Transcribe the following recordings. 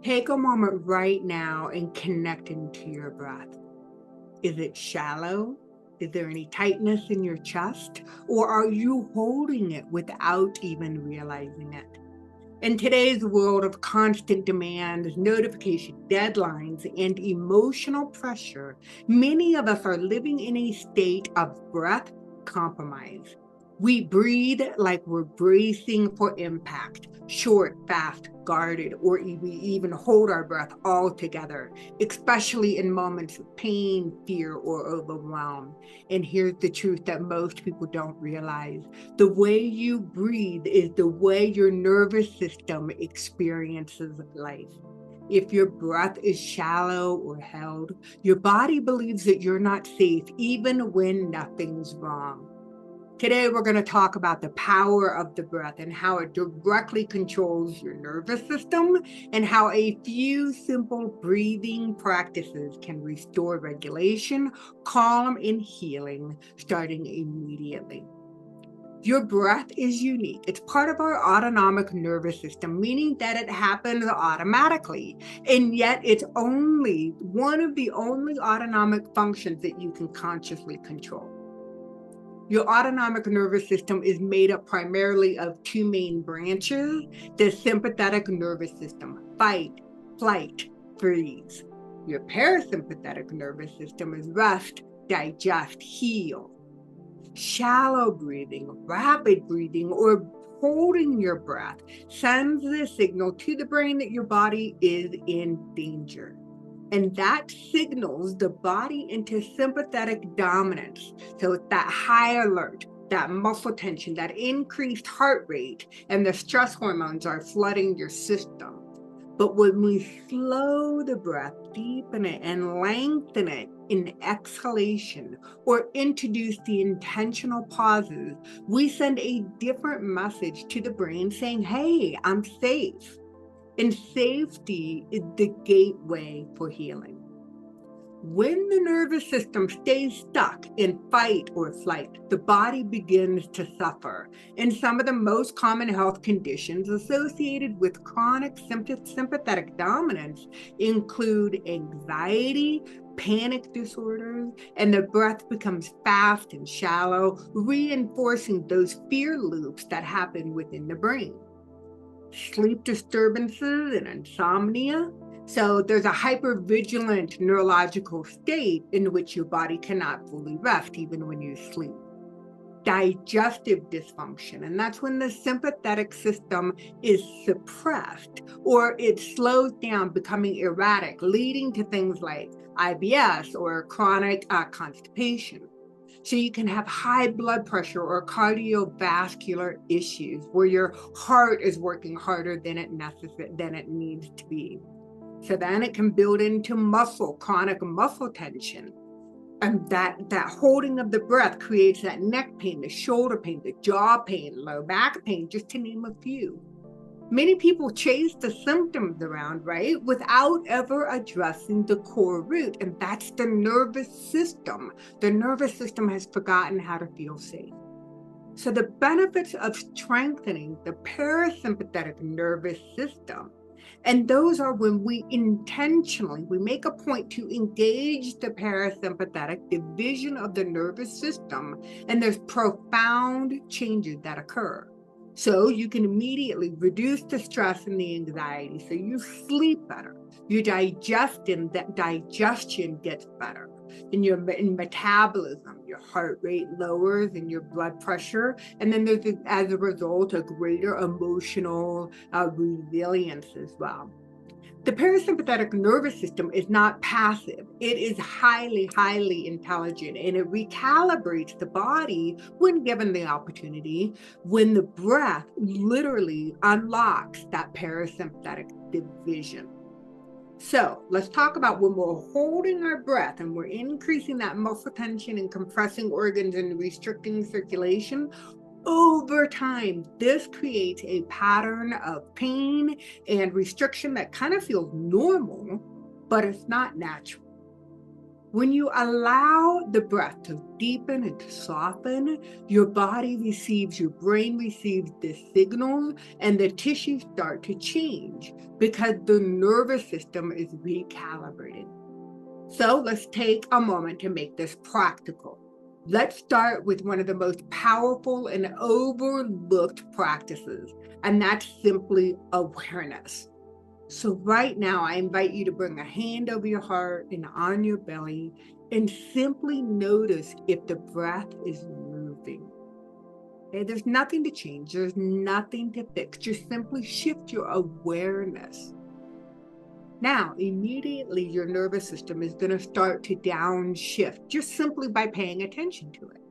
Take a moment right now and connect into your breath. Is it shallow? Is there any tightness in your chest? Or are you holding it without even realizing it? In today's world of constant demands, notification, deadlines, and emotional pressure, many of us are living in a state of breath compromise. We breathe like we're bracing for impact, short, fast, guarded, or we even hold our breath all together, especially in moments of pain, fear, or overwhelm. And here's the truth that most people don't realize. The way you breathe is the way your nervous system experiences life. If your breath is shallow or held, your body believes that you're not safe, even when nothing's wrong. Today, we're going to talk about the power of the breath and how it directly controls your nervous system, and how a few simple breathing practices can restore regulation, calm, and healing starting immediately. Your breath is unique. It's part of our autonomic nervous system, meaning that it happens automatically. And yet it's only one of the only autonomic functions that you can consciously control. Your autonomic nervous system is made up primarily of two main branches: the sympathetic nervous system, fight, flight, freeze. Your parasympathetic nervous system is rest, digest, heal. Shallow breathing, rapid breathing, or holding your breath sends the signal to the brain that your body is in danger. And that signals the body into sympathetic dominance. So it's that high alert, that muscle tension, that increased heart rate, and the stress hormones are flooding your system. But when we slow the breath, deepen it, and lengthen it in exhalation, or introduce the intentional pauses, we send a different message to the brain saying, hey, I'm safe. And safety is the gateway for healing. When the nervous system stays stuck in fight or flight, the body begins to suffer. And some of the most common health conditions associated with chronic sympathetic dominance include anxiety, panic disorders, and the breath becomes fast and shallow, reinforcing those fear loops that happen within the brain. Sleep disturbances and insomnia. So there's a hypervigilant neurological state in which your body cannot fully rest even when you sleep. Digestive dysfunction, and that's when the sympathetic system is suppressed or it slows down, becoming erratic, leading to things like IBS or chronic constipation. So you can have high blood pressure or cardiovascular issues where your heart is working harder than it needs to be. So then it can build into chronic muscle tension. And that holding of the breath creates that neck pain, the shoulder pain, the jaw pain, low back pain, just to name a few. Many people chase the symptoms around, right, without ever addressing the core root, and that's the nervous system. The nervous system has forgotten how to feel safe. So the benefits of strengthening the parasympathetic nervous system, and those are when we make a point to engage the parasympathetic division of the nervous system, and there's profound changes that occur. So you can immediately reduce the stress and the anxiety. So you sleep better. Your digestion gets better. In metabolism, your heart rate lowers and your blood pressure. And then there's, as a result, a greater emotional resilience as well. The parasympathetic nervous system is not passive. It is highly, highly intelligent, and it recalibrates the body when given the opportunity, when the breath literally unlocks that parasympathetic division. So let's talk about when we're holding our breath and we're increasing that muscle tension and compressing organs and restricting circulation. Over time, this creates a pattern of pain and restriction that kind of feels normal, but it's not natural. When you allow the breath to deepen and to soften, your body receives, your brain receives this signal, and the tissues start to change because the nervous system is recalibrated. So let's take a moment to make this practical. Let's start with one of the most powerful and overlooked practices, and that's simply awareness. So right now, I invite you to bring a hand over your heart and on your belly and simply notice if the breath is moving. Okay, there's nothing to change. There's nothing to fix. Just simply shift your awareness. Now, immediately your nervous system is going to start to downshift just simply by paying attention to it.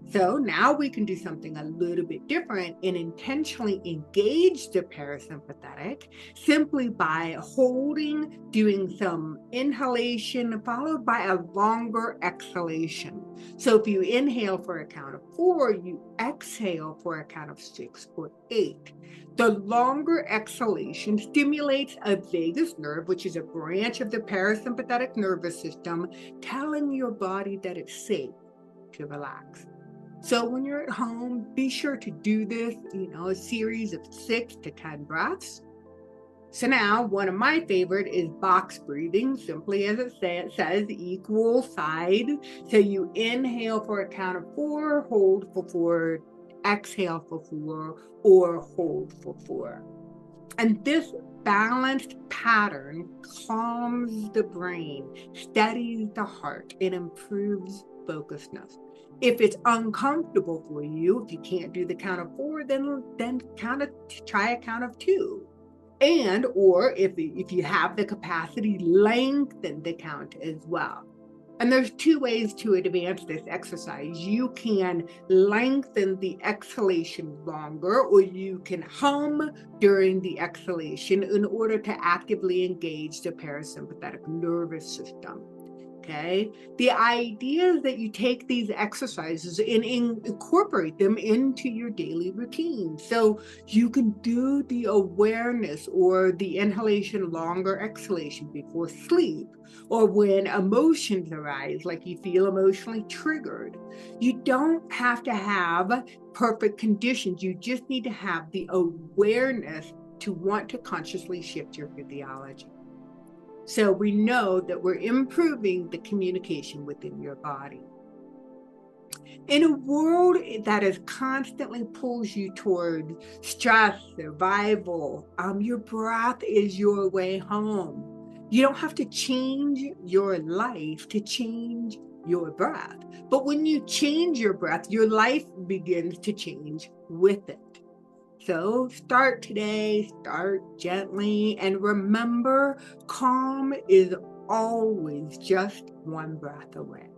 So now we can do something a little bit different and intentionally engage the parasympathetic simply by holding, doing some inhalation followed by a longer exhalation. So if you inhale for a count of 4, you exhale for a count of 6 or 8. The longer exhalation stimulates a vagus nerve, which is a branch of the parasympathetic nervous system, telling your body that it's safe to relax. So when you're at home, be sure to do this, a series of 6 to 10 breaths. So now one of my favorite is box breathing, simply as it says, equal side. So you inhale for a count of 4, hold for 4, exhale for 4, or hold for 4. And this balanced pattern calms the brain, steadies the heart, and improves focusness. If it's uncomfortable for you, if you can't do the count of 4, then try a count of 2. And or if you have the capacity, lengthen the count as well. And there's 2 ways to advance this exercise. You can lengthen the exhalation longer, or you can hum during the exhalation in order to actively engage the parasympathetic nervous system. Okay. The idea is that you take these exercises and incorporate them into your daily routine. So you can do the awareness or the inhalation, longer exhalation before sleep, or when emotions arise, like you feel emotionally triggered. You don't have to have perfect conditions. You just need to have the awareness to want to consciously shift your physiology. So we know that we're improving the communication within your body. In a world that is constantly pulls you toward stress, survival, your breath is your way home. You don't have to change your life to change your breath. But when you change your breath, your life begins to change with it. So start today, start gently, and remember, calm is always just one breath away.